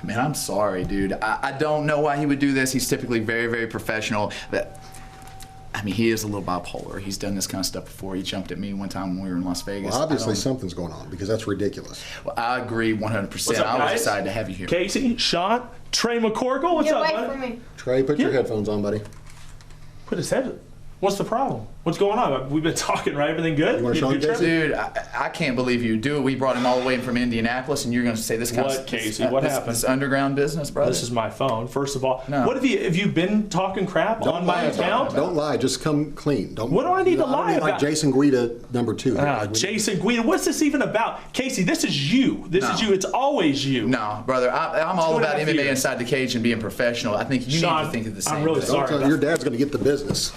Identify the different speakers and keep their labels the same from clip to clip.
Speaker 1: Man, I'm sorry, dude. I don't know why he would do this. He's typically very, very professional. But I mean, he is a little bipolar. He's done this kind of stuff before. He jumped at me one time when we were in Las Vegas.
Speaker 2: Well, obviously something's going on because that's ridiculous.
Speaker 1: Well, I agree 100%. I was excited to have you here.
Speaker 3: Casey, Sean, Trey McCorkle, what's up, bud?
Speaker 4: For me.
Speaker 2: Trey, put your headphones on, buddy.
Speaker 3: Put his head. What's the problem? What's going on? We've been talking, right? Everything good?
Speaker 2: You want to show him, Casey?
Speaker 1: Dude, I can't believe you do it. We brought him all the way in from Indianapolis, and you're going to say this kind
Speaker 3: What,
Speaker 1: of
Speaker 3: Casey? What happened?
Speaker 1: This underground business, brother.
Speaker 3: This is my phone, first of all.
Speaker 1: No.
Speaker 3: What have you been talking crap
Speaker 2: Don't
Speaker 3: on my
Speaker 2: lie.
Speaker 3: account?
Speaker 2: Don't lie. Just come clean. Don't.
Speaker 3: What do I need to lie
Speaker 2: like
Speaker 3: about?
Speaker 2: Jason Guida #2.
Speaker 3: Jason Guida, what's this even about? Casey, this is you. This is you. It's always you.
Speaker 1: No, brother. I'm all about MMA inside the cage and being professional. I think you
Speaker 3: Sean,
Speaker 1: need to think of the same
Speaker 3: I'm really
Speaker 1: thing.
Speaker 3: sorry.
Speaker 2: Don't tell, your dad's going to get the business.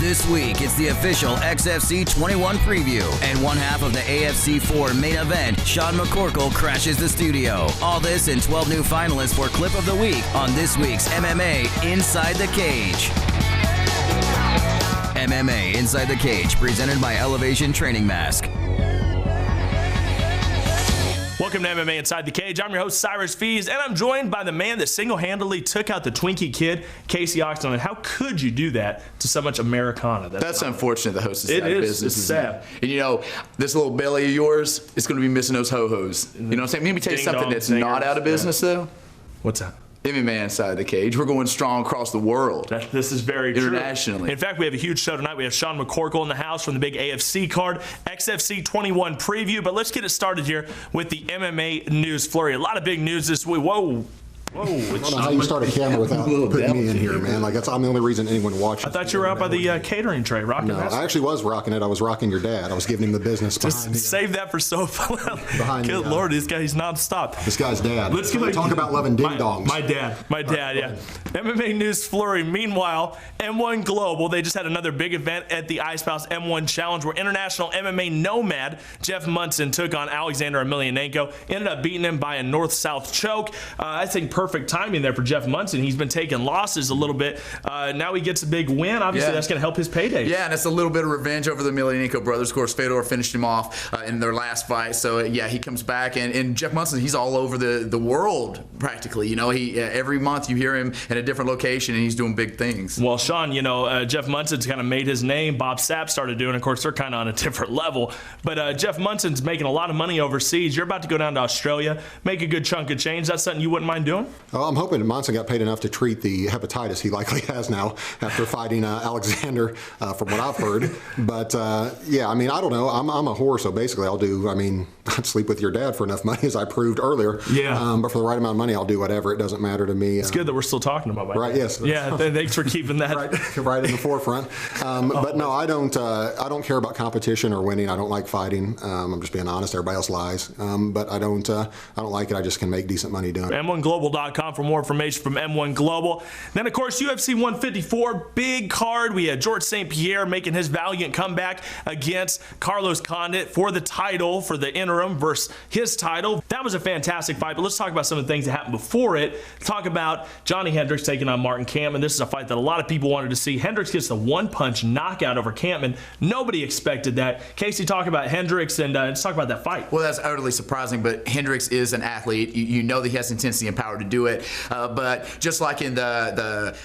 Speaker 5: This week, it's the official XFC 21 preview, and one half of the AFC 4 main event, Sean McCorkle crashes the studio. All this and 12 new finalists for Clip of the Week on this week's MMA Inside the Cage. MMA Inside the Cage, presented by Elevation Training Mask.
Speaker 3: Welcome to MMA Inside the Cage. I'm your host, Cyrus Fees, and I'm joined by the man that single-handedly took out the Twinkie Kid, Casey Oxton. And how could you do that to so much Americana?
Speaker 1: That's unfortunate. The host is
Speaker 3: It
Speaker 1: out of
Speaker 3: is.
Speaker 1: business.
Speaker 3: It's
Speaker 1: isn't
Speaker 3: sad.
Speaker 1: it? And you know, this little belly of yours is going to be missing those ho-hos. You know what I'm saying? Let me tell you
Speaker 3: Ding
Speaker 1: something
Speaker 3: dong
Speaker 1: that's
Speaker 3: singers.
Speaker 1: not out of business, though.
Speaker 3: What's that?
Speaker 1: MMA Inside the Cage. We're going strong across the world.
Speaker 3: This is very true.
Speaker 1: Internationally.
Speaker 3: In fact, we have a huge show tonight. We have Sean McCorkle in the house from the big AFC card, XFC 21 preview. But let's get it started here with the MMA news flurry. A lot of big news this week. Whoa.
Speaker 2: I don't know how you start a camera without putting me in here, man. Like, I'm the only reason anyone watches.
Speaker 3: I thought you were out by the catering tray, rocking
Speaker 2: No,
Speaker 3: that.
Speaker 2: I actually was rocking it. I was rocking your dad. I was giving him the business behind
Speaker 3: Just
Speaker 2: me.
Speaker 3: save that for so
Speaker 2: Behind
Speaker 3: Good
Speaker 2: the,
Speaker 3: Lord, this guy, he's nonstop.
Speaker 2: This guy's dad.
Speaker 3: Let's
Speaker 2: talk about loving ding dongs.
Speaker 3: My dad, yeah. MMA news flurry. Meanwhile, M1 Global, they just had another big event at the Ice Palace M1 Challenge where international MMA nomad Jeff Munson took on Alexander Emelianenko. Ended up beating him by a north-south choke. I think perfect timing there for Jeff Munson. He's been taking losses a little bit. Now he gets a big win. Obviously, that's going to help his payday.
Speaker 1: Yeah, and it's a little bit of revenge over the Emelianenko brothers. Of course, Fedor finished him off in their last fight. So, yeah, he comes back. And Jeff Munson, he's all over the world, practically. You know, he every month you hear him in a different location, and he's doing big things.
Speaker 3: Well, Sean, you know, Jeff Munson's kind of made his name. Bob Sapp started doing it. Of course, they're kind of on a different level. But Jeff Munson's making a lot of money overseas. You're about to go down to Australia, make a good chunk of change. That's something you wouldn't mind doing?
Speaker 2: Oh, I'm hoping Monson got paid enough to treat the hepatitis he likely has now after fighting Alexander, from what I've heard. But, yeah, I mean, I don't know. I'm a whore, so basically I'd sleep with your dad for enough money, as I proved earlier.
Speaker 3: Yeah.
Speaker 2: But for the right amount of money, I'll do whatever. It doesn't matter to me.
Speaker 3: It's good that we're still talking about
Speaker 2: Right, yes.
Speaker 3: Yeah, thanks for keeping that.
Speaker 2: right in the forefront. But no, I don't care about competition or winning. I don't like fighting. I'm just being honest. Everybody else lies. But I don't like it. I just can make decent money doing it.
Speaker 3: M1Global.com for more information from M1 Global. Then, of course, UFC 154, big card. We had George St. Pierre making his valiant comeback against Carlos Condit for the title, for the interim versus his title. That was a fantastic fight, but let's talk about some of the things that happened before it. Talk about Johnny Hendricks taking on Martin Kampmann. This is a fight that a lot of people wanted to see. Hendricks gets the one-punch knockout over Kampmann. Nobody expected that. Casey, talk about Hendricks, and let's talk about that fight.
Speaker 1: Well, that's utterly surprising, but Hendricks is an athlete. You know that he has intensity and power to do it. But just like in the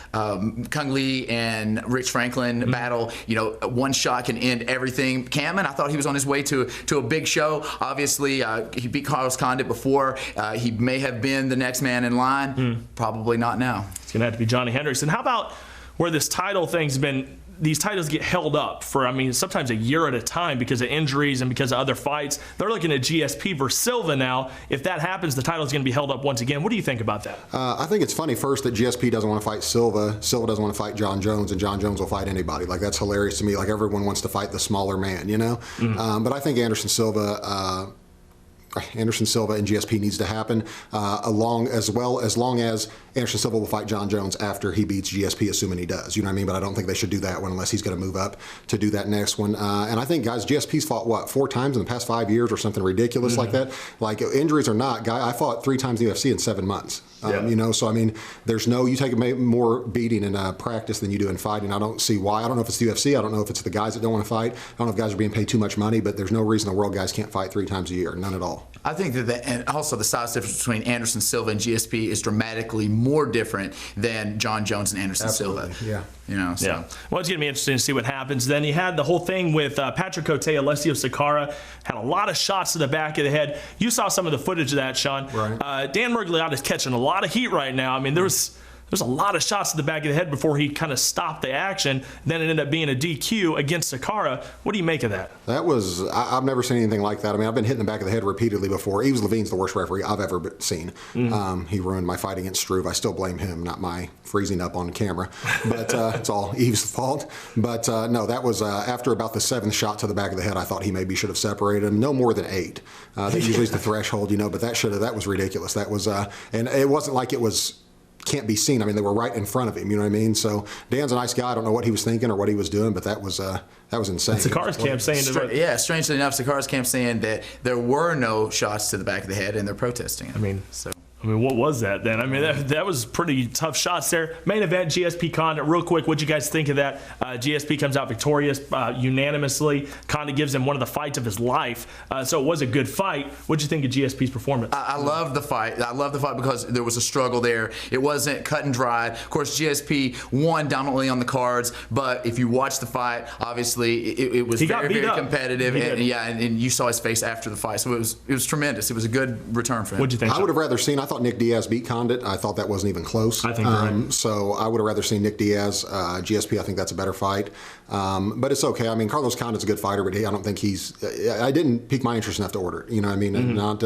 Speaker 1: Kung Lee and Rich Franklin battle, you know, one shot can end everything. Kampmann, I thought he was on his way to a big show. Obviously, he beat Carlos Condit before. He may have been the next man in line. Probably not now.
Speaker 3: It's going to have to be Johnny Hendricks. And how about where this title thing's been, these titles get held up for, sometimes a year at a time because of injuries and because of other fights. They're looking at GSP versus Silva now. If that happens, the title's going to be held up once again. What do you think about that?
Speaker 2: I think it's funny, first, that GSP doesn't want to fight Silva. Silva doesn't want to fight John Jones, and John Jones will fight anybody. Like, that's hilarious to me. Like, everyone wants to fight the smaller man, you know? But I think Anderson Silva and GSP needs to happen, as long as Anderson Silva will fight John Jones after he beats GSP, assuming he does. You know what I mean? But I don't think they should do that one unless he's going to move up to do that next one. And I think, guys, GSP's fought, what, 4 times in the past 5 years or something ridiculous like that? Like, injuries or not, guy, I fought 3 times in the UFC in 7 months. You know, so I mean, you take more beating in practice than you do in fighting. I don't see why. I don't know if it's the UFC. I don't know if it's the guys that don't want to fight. I don't know if guys are being paid too much money, but there's no reason in the world guys can't fight 3 times a year. None at all.
Speaker 1: I think and also the size difference between Anderson Silva and GSP is dramatically more different than John Jones and Anderson Silva.
Speaker 2: Yeah.
Speaker 1: You know, so.
Speaker 3: Yeah. Well, it's going to be interesting to see what happens. Then you had the whole thing with Patrick Cote, Alessio Sakara, had a lot of shots to the back of the head. You saw some of the footage of that, Sean.
Speaker 2: Right.
Speaker 3: Dan Miragliotta is catching a lot of heat right now. I mean, there's a lot of shots to the back of the head before he kind of stopped the action. Then it ended up being a DQ against Sakara. What do you make of that?
Speaker 2: That was, I've never seen anything like that. I mean, I've been hit in the back of the head repeatedly before. Yves Levine's the worst referee I've ever seen. He ruined my fight against Struve. I still blame him, not my freezing up on camera. But it's all Yves' fault. But no, that was after about the 7th shot to the back of the head, I thought he maybe should have separated him. No more than 8. That usually is the threshold, you know, but that was ridiculous. That was, and it wasn't like it was can't be seen. I mean, they were right in front of him, you know what I mean? So Dan's a nice guy. I don't know what he was thinking or what he was doing, but that was insane.
Speaker 3: Sakara's camp saying
Speaker 1: strangely enough, Sakara's camp saying that there were no shots to the back of the head and they're protesting it.
Speaker 3: I mean, what was that then? I mean, that was pretty tough shots there. Main event, GSP Condit. Real quick, what'd you guys think of that? GSP comes out victorious unanimously. Condit gives him one of the fights of his life. So it was a good fight. What'd you think of GSP's performance?
Speaker 1: I love the fight. I love the fight because there was a struggle there. It wasn't cut and dried. Of course, GSP won dominantly on the cards, but if you watch the fight, obviously it was very competitive. And you saw his face after the fight. So it was tremendous. It was a good return for him.
Speaker 3: What'd you think?
Speaker 2: I would have rather seen, I thought Nick Diaz beat Condit. I thought that wasn't even close.
Speaker 3: I think you're right.
Speaker 2: So I would have rather seen Nick Diaz. GSP, I think that's a better fight. But it's okay. I mean, Carlos Condit's a good fighter, but I don't think I didn't pique my interest enough to order it. You know what I mean? And not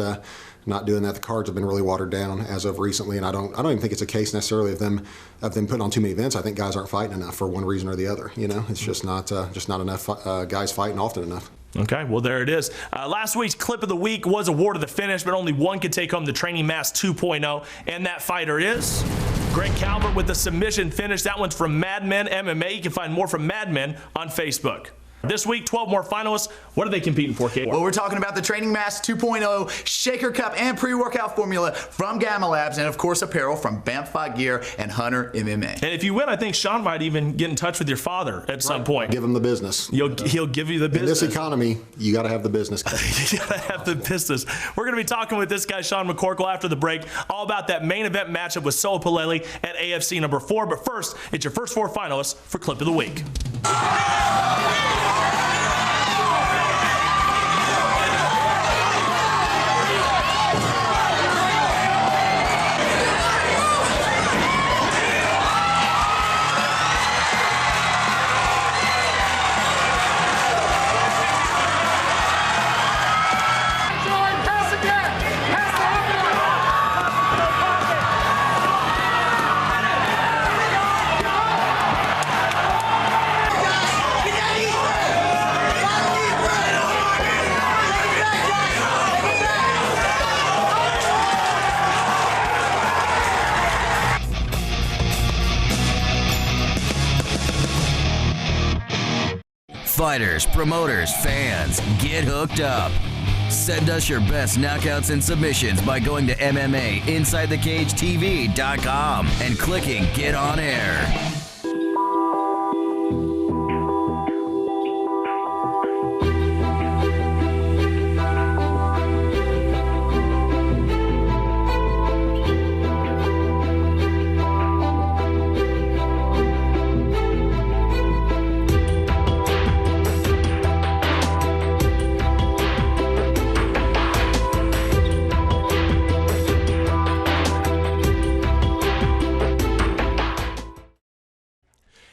Speaker 2: doing that. The cards have been really watered down as of recently, and I don't even think it's a case necessarily of them putting on too many events. I think guys aren't fighting enough for one reason or the other. You know, it's just not enough guys fighting often enough.
Speaker 3: Okay, well, there it is. Last week's clip of the week was awarded the finish, but only one could take home the Training Mass 2.0, and that fighter is Greg Calvert with the submission finish. That one's from Mad Men MMA. You can find more from Mad Men on Facebook. This week, 12 more finalists. What are they competing for, Kate?
Speaker 1: Well, we're talking about the Training Mass 2.0 Shaker Cup and pre-workout formula from Gamma Labs, and of course apparel from Bamf Fight Gear and Hunter MMA.
Speaker 3: And if you win, I think Sean might even get in touch with your father at some point.
Speaker 2: Give him the business.
Speaker 3: He'll give you the business.
Speaker 2: In this economy, you got to have the business.
Speaker 3: You got to have the business. We're going to be talking with this guy, Sean McCorkle, after the break, all about that main event matchup with Solo Paleli at AFC number 4. But first, it's your first 4 finalists for Clip of the Week.
Speaker 5: Fighters, promoters, fans, get hooked up. Send us your best knockouts and submissions by going to MMAInsideTheCageTV.com and clicking Get On Air.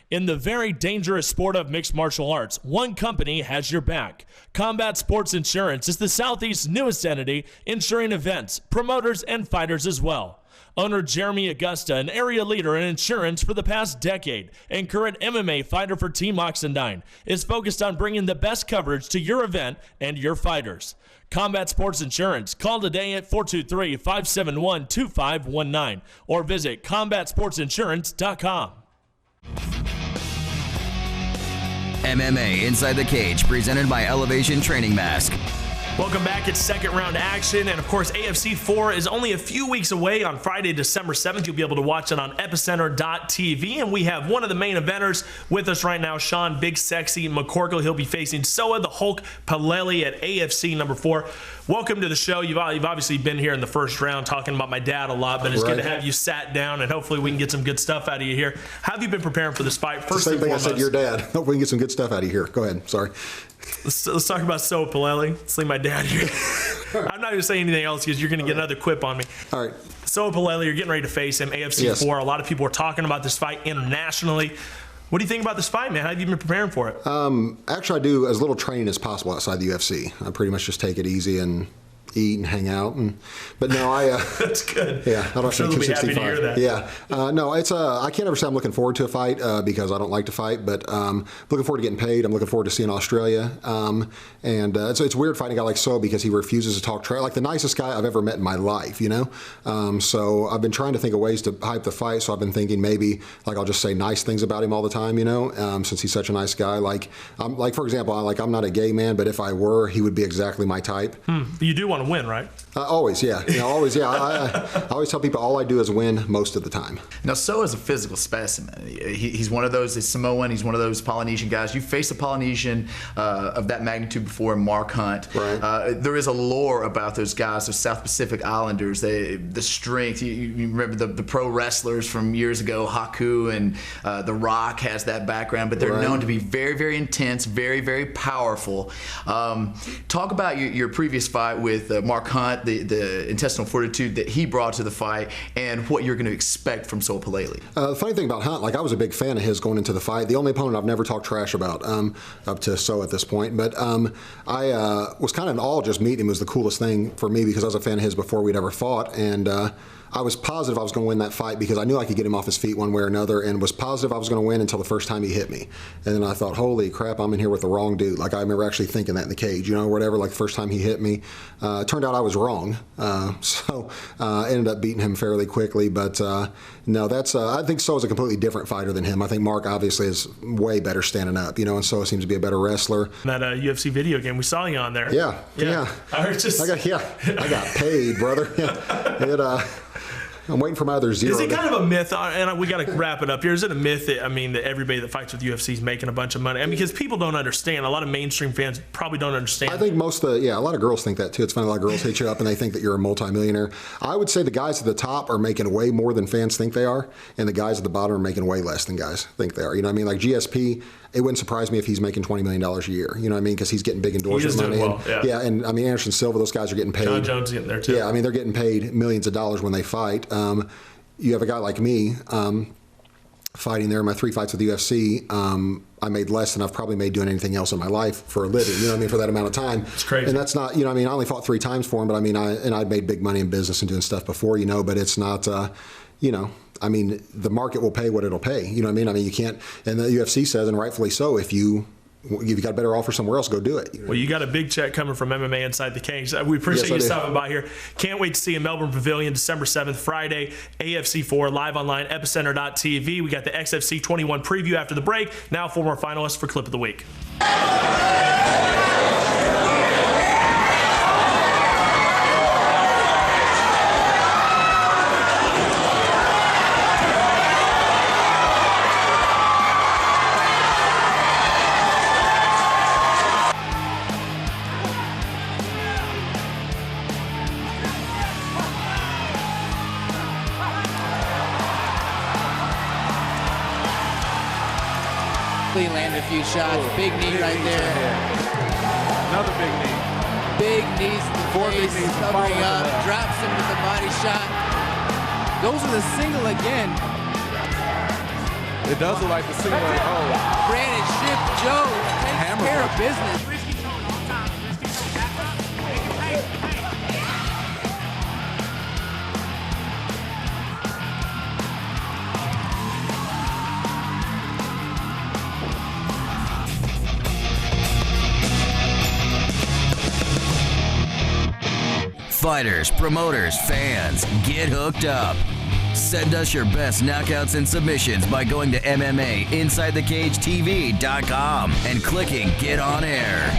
Speaker 3: In the very dangerous sport of mixed martial arts, one company has your back. Combat Sports Insurance is the Southeast's newest entity, insuring events, promoters, and fighters as well. Owner Jeremy Augusta, an area leader in insurance for the past decade and current MMA fighter for Team Oxendine, is focused on bringing the best coverage to your event and your fighters. Combat Sports Insurance. Call today at 423-571-2519 or visit combatsportsinsurance.com.
Speaker 5: MMA Inside the Cage, presented by Elevation Training Mask.
Speaker 3: Welcome back. It's second round action. And of course, AFC 4 is only a few weeks away. On Friday, December 7th, you'll be able to watch it on epicenter.tv. And we have one of the main eventers with us right now, Sean Big Sexy McCorkle. He'll be facing Soa the Hulk Paleli at AFC number 4. Welcome to the show. You've obviously been here in the first round talking about my dad a lot, but it's good to have you sat down, and hopefully we can get some good stuff out of you here. How have you been preparing for this fight?
Speaker 2: First same thing I said to your dad. Hope we can get some good stuff out of here. Go ahead. Sorry.
Speaker 3: Let's talk about Soa Paleli. Let's leave my dad here. I'm not going to say anything else because you're going to get another quip on me.
Speaker 2: All right.
Speaker 3: Soa Paleli, you're getting ready to face him, AFC 4. A lot of people are talking about this fight internationally. What do you think about this fight, man? How have you been preparing for it?
Speaker 2: Actually, I do as little training as possible outside the UFC. I pretty much just take it easy and eat and hang out. But no,
Speaker 3: That's good.
Speaker 2: Yeah, I don't
Speaker 3: sure they'll be happy to hear that.
Speaker 2: Yeah. No, it's I can't ever say I'm looking forward to a fight because I don't like to fight, but looking forward to getting paid. I'm looking forward to seeing Australia. It's weird fighting a guy like So because he refuses to talk trash. Like the nicest guy I've ever met in my life, you know? So I've been trying to think of ways to hype the fight. So I've been thinking maybe like I'll just say nice things about him all the time, you know, since he's such a nice guy. Like for example, I'm not a gay man, but if I were, he would be exactly my type.
Speaker 3: You do want to win, right?
Speaker 2: Always, yeah. Always, yeah. I always tell people all I do is win most of the time.
Speaker 1: Now, So is a physical specimen. He's one of those, he's Samoan, he's one of those Polynesian guys. You faced a Polynesian of that magnitude before, Mark Hunt.
Speaker 2: Right.
Speaker 1: There is a lore about those guys, those South Pacific Islanders, the strength. You remember the pro wrestlers from years ago, Haku and The Rock has that background, but they're known to be very, very intense, very, very powerful. Talk about your previous fight with Mark Hunt, the intestinal fortitude that he brought to the fight, and what you're going to expect from Soa Paleli.
Speaker 2: The funny thing about Hunt, like I was a big fan of his going into the fight. The only opponent I've never talked trash about up to So at this point. But I was kind of in awe just meeting him. It was the coolest thing for me because I was a fan of his before we'd ever fought. And I was positive I was going to win that fight because I knew I could get him off his feet one way or another, and was positive I was going to win until the first time he hit me. And then I thought, holy crap, I'm in here with the wrong dude. Like I remember actually thinking that in the cage, you know, or whatever, like the first time he hit me. Turned out I was wrong. So ended up beating him fairly quickly. But no, that's I think So is a completely different fighter than him. I think Mark obviously is way better standing up, you know, and So seems to be a better wrestler.
Speaker 3: That UFC video game, we saw you on there.
Speaker 2: Yeah. I got paid, brother. I'm waiting for my other zero.
Speaker 3: Is it kind of a myth, and we got to wrap it up here, is it a myth that everybody that fights with UFC is making a bunch of money? Because people don't understand. A lot of mainstream fans probably don't understand.
Speaker 2: I think a lot of girls think that too. It's funny, a lot of girls hit you up and they think that you're a multimillionaire. I would say the guys at the top are making way more than fans think they are, and the guys at the bottom are making way less than guys think they are. You know what I mean? Like GSP, it wouldn't surprise me if he's making $20 million a year. You know what I mean? Because he's getting big endorsement money.
Speaker 3: Well,
Speaker 2: and Anderson Silva, those guys are getting paid.
Speaker 3: John Jones is getting there too.
Speaker 2: Yeah, they're getting paid millions of dollars when they fight. You have a guy like me fighting there. My 3 fights with the UFC, I made less than I've probably made doing anything else in my life for a living. You know what I mean? For that amount of time.
Speaker 3: It's crazy.
Speaker 2: And that's not, I only fought 3 times for him, but I'd made big money in business and doing stuff before, you know, but it's not, the market will pay what it'll pay. You know what I mean? You can't, and the UFC says, and rightfully so, if you got a better offer somewhere else, go do it.
Speaker 3: Well, you got a big check coming from MMA Inside the Cage. We appreciate you stopping by here. Can't wait to see you in Melbourne Pavilion, December 7th, Friday, AFC 4, live online, epicenter.tv. We got the XFC 21 preview after the break. Now 4 more finalists for Clip of the Week.
Speaker 4: Landed a few shots. Big knee right there.
Speaker 6: Another big knee.
Speaker 4: Big knees to the face, covering up, drops him with a body shot. Goes with a single again.
Speaker 6: It does look like the single. Oh.
Speaker 4: Brandon Schiff Joe takes care of business.
Speaker 5: Fighters, promoters, fans, get hooked up. Send us your best knockouts and submissions by going to MMAInsideTheCageTV.com and clicking Get On Air.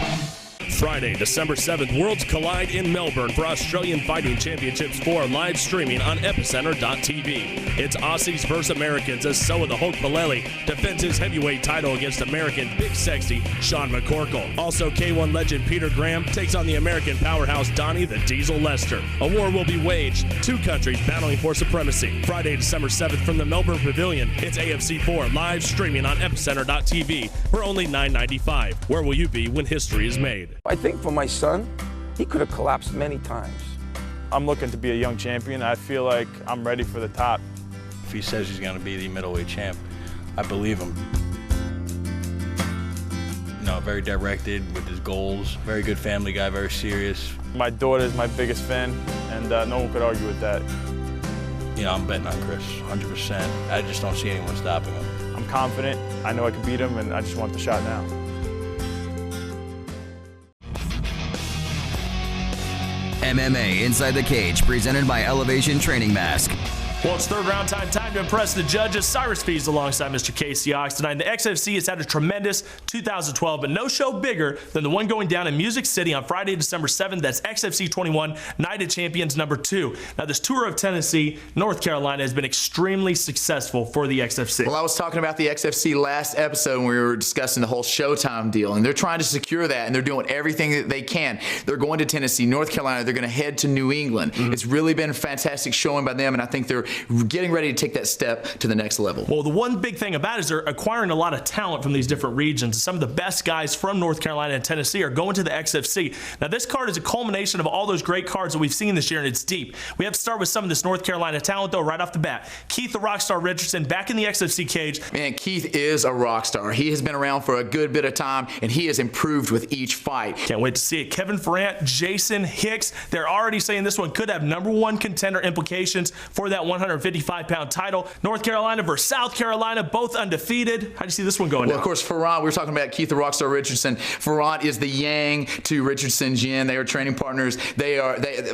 Speaker 3: Friday, December 7th, Worlds collide in Melbourne for Australian Fighting Championships 4 live streaming on Epicenter.tv. It's Aussies versus Americans as Soa the Hulk Paleli defends his heavyweight title against American Big Sexy Sean McCorkle. Also, K1 legend Peter Graham takes on the American powerhouse Donnie the Diesel Lester. A war will be waged, 2 countries battling for supremacy. Friday, December 7th from the Melbourne Pavilion, it's AFC 4 live streaming on Epicenter.tv for only $9.95. Where will you be when history is made?
Speaker 7: I think for my son, he could have collapsed many times.
Speaker 6: I'm looking to be a young champion. I feel like I'm ready for the top.
Speaker 8: If he says he's going to be the middleweight champ, I believe him. You know, very directed with his goals, very good family guy, very serious.
Speaker 6: My daughter's my biggest fan, and no one could argue with that.
Speaker 8: You know, I'm betting on Chris, 100%. I just don't see anyone stopping him.
Speaker 6: I'm confident. I know I can beat him, and I just want the shot now.
Speaker 5: MMA Inside the Cage, presented by Elevation Training Mask.
Speaker 3: Well, it's third round time to impress the judges. Cyrus Fees alongside Mr. Casey Ox tonight. The XFC has had a tremendous 2012, but no show bigger than the one going down in Music City on Friday, December 7th. That's XFC 21 Night of Champions #2. Now, this tour of Tennessee, North Carolina has been extremely successful for the XFC.
Speaker 1: Well, I was talking about the XFC last episode when we were discussing the whole Showtime deal, and they're trying to secure that, and they're doing everything that they can. They're going to Tennessee, North Carolina. They're going to head to New England. It's really been a fantastic showing by them, and I think they're getting ready to take that step to the next level.
Speaker 3: Well, the one big thing about it is they're acquiring a lot of talent from these different regions. Some of the best guys from North Carolina and Tennessee are going to the XFC. Now, this card is a culmination of all those great cards that we've seen this year, and it's deep. We have to start with some of this North Carolina talent, though, right off the bat. Keith the Rockstar Richardson back in the XFC cage.
Speaker 1: Man, Keith is a rock star. He has been around for a good bit of time, and he has improved with each fight.
Speaker 3: Can't wait to see it. Kevin Ferrant, Jason Hicks, they're already saying this one could have #1 contender implications for that 155-pound title. North Carolina versus South Carolina, both undefeated. How do you see this one going
Speaker 1: Well,
Speaker 3: down?
Speaker 1: of course, Ferrant, we were talking about Keith the Rockstar Richardson. Ferrant is the yang to Richardson's yin. They are training partners. They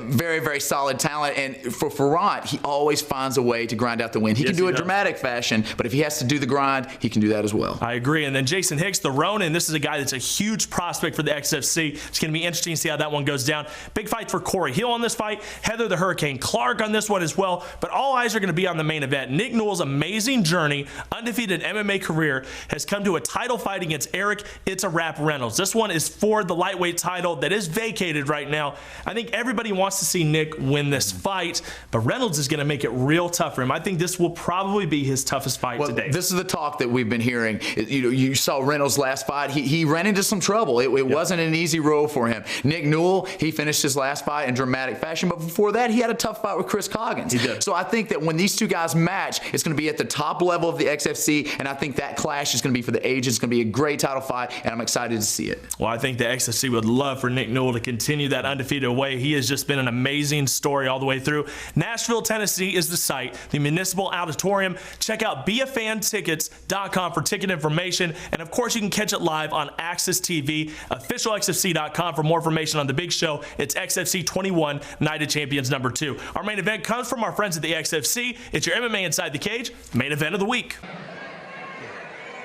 Speaker 1: very, very solid talent. And for Ferrant, he always finds a way to grind out the win. He can do it dramatic fashion, but if he has to do the grind, he can do that as well.
Speaker 3: I agree. And then Jason Hicks, the Ronin, this is a guy that's a huge prospect for the XFC. It's going to be interesting to see how that one goes down. Big fight for Corey Hill on this fight, Heather the Hurricane Clark on this one as well. But all eyes are going to be on the main event. Nick Newell's amazing journey, undefeated MMA career, has come to a title fight against Eric It's a Rap Reynolds. This one is for the lightweight title that is vacated right now. I think everybody wants to see Nick win this fight, but Reynolds is going to make it real tough for him. I think this will probably be his toughest fight today.
Speaker 1: This is the talk that we've been hearing. You saw Reynolds' last fight. He ran into some trouble. It wasn't an easy road for him. Nick Newell, he finished his last fight in dramatic fashion, but before that, he had a tough fight with Chris Coggins.
Speaker 3: He did.
Speaker 1: So I think that when these two guys match, it's going to be at the top level of the XFC, and I think that clash is going to be for the ages. It's going to be a great title fight, and I'm excited to see it.
Speaker 3: Well, I think the XFC would love for Nick Newell to continue that undefeated way. He has just been an amazing story all the way through. Nashville, Tennessee is the site, the Municipal Auditorium. Check out BeAFanTickets.com for ticket information, and of course, you can catch it live on Access TV, officialxfc.com for more information on the big show. It's XFC 21 Night of Champions #2. Our main event comes from our friends at the XFC. It's your MMA Inside the Cage main event of the week.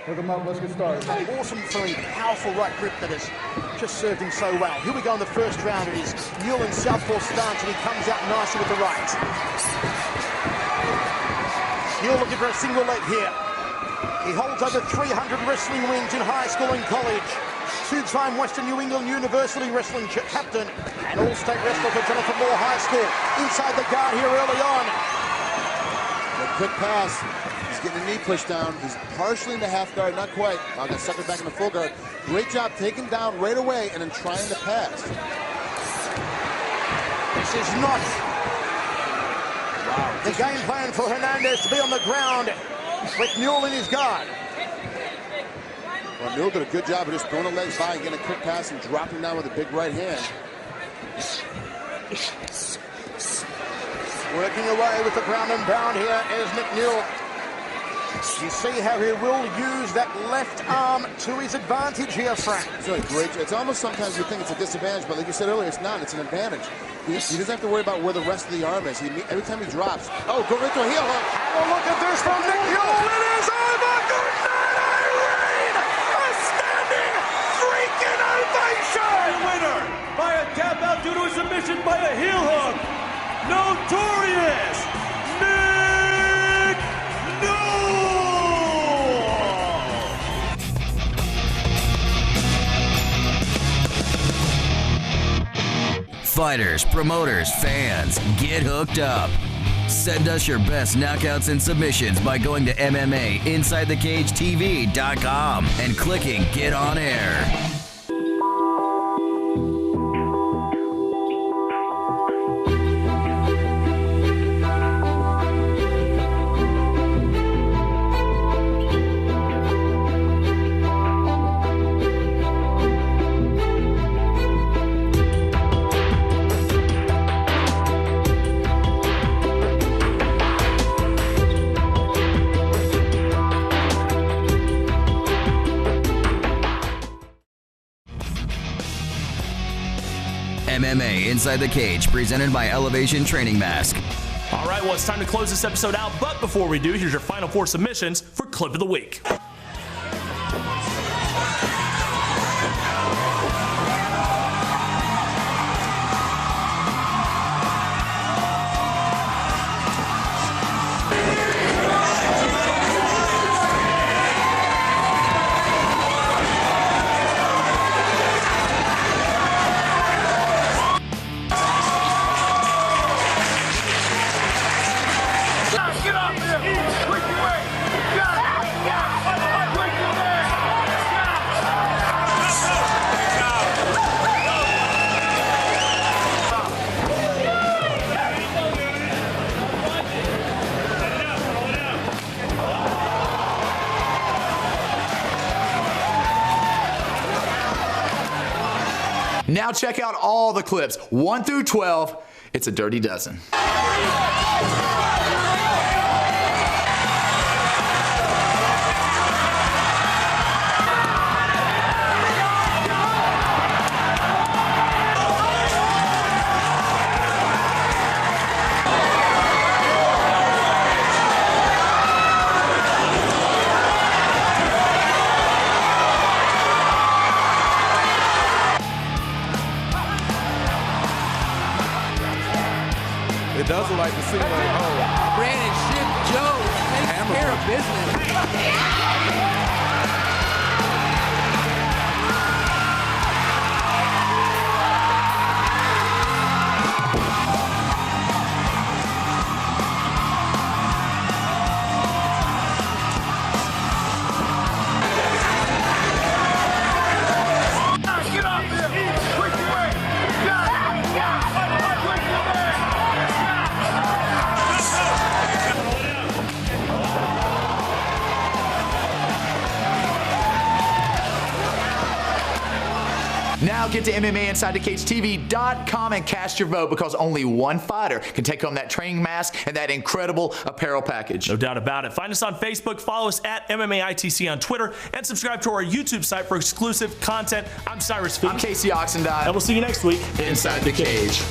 Speaker 9: Hook him up, let's get started.
Speaker 10: Awesome three, powerful right grip that has just served him so well. Here we go in the first round. It is Newell in southpaw stance, and he comes out nicely with the right. Newell looking for a single leg here. He holds over 300 wrestling wins in high school and college. Two-time Western New England University wrestling captain and all-state wrestler for Jennifer Moore High School. Inside the guard here early on.
Speaker 11: A quick pass. He's getting a knee pushed down. He's partially in the half guard, not quite. I'm going to suck it back in the full guard. Great job taking down right away and then trying to pass.
Speaker 10: This is not the game plan for Hernandez to be on the ground with Newell in his guard.
Speaker 11: Well, Newell did a good job of just throwing the legs by and getting a quick pass and dropping down with a big right hand.
Speaker 10: Working away with the ground and pound here is Nick Newell. You see how he will use that left arm to his advantage here, Frank.
Speaker 11: It's really great. It's almost sometimes you think it's a disadvantage, but like you said earlier, it's not. It's an advantage. He doesn't have to worry about where the rest of the arm is. Every time he drops, oh, go right to a heel hook.
Speaker 10: Have a look at this from Nick Yule. It is over. Good night, Irene. A standing freaking ovation.
Speaker 12: The winner by a tap out due to a submission by a heel hook, Notorious Nick Newell.
Speaker 5: Fighters, promoters, fans, get hooked up. Send us your best knockouts and submissions by going to MMAInsideTheCageTV.com and clicking Get On Air. MMA Inside the Cage, presented by Elevation Training Mask.
Speaker 3: All right, well, it's time to close this episode out, but before we do, here's your final 4 submissions for Clip of the Week.
Speaker 1: Now check out all the clips, 1 through 12. It's a dirty dozen.
Speaker 4: It does look like the scene like, oh. Brandon Ship Jones takes care of business.
Speaker 1: Now get to MMAInsideTheCageTV.com and cast your vote, because only one fighter can take home that training mask and that incredible apparel package.
Speaker 3: No doubt about it. Find us on Facebook, follow us at MMAITC on Twitter, and subscribe to our YouTube site for exclusive content. I'm Cyrus Fee.
Speaker 1: I'm Casey Oxendine.
Speaker 3: And we'll see you next week
Speaker 1: Inside the Cage.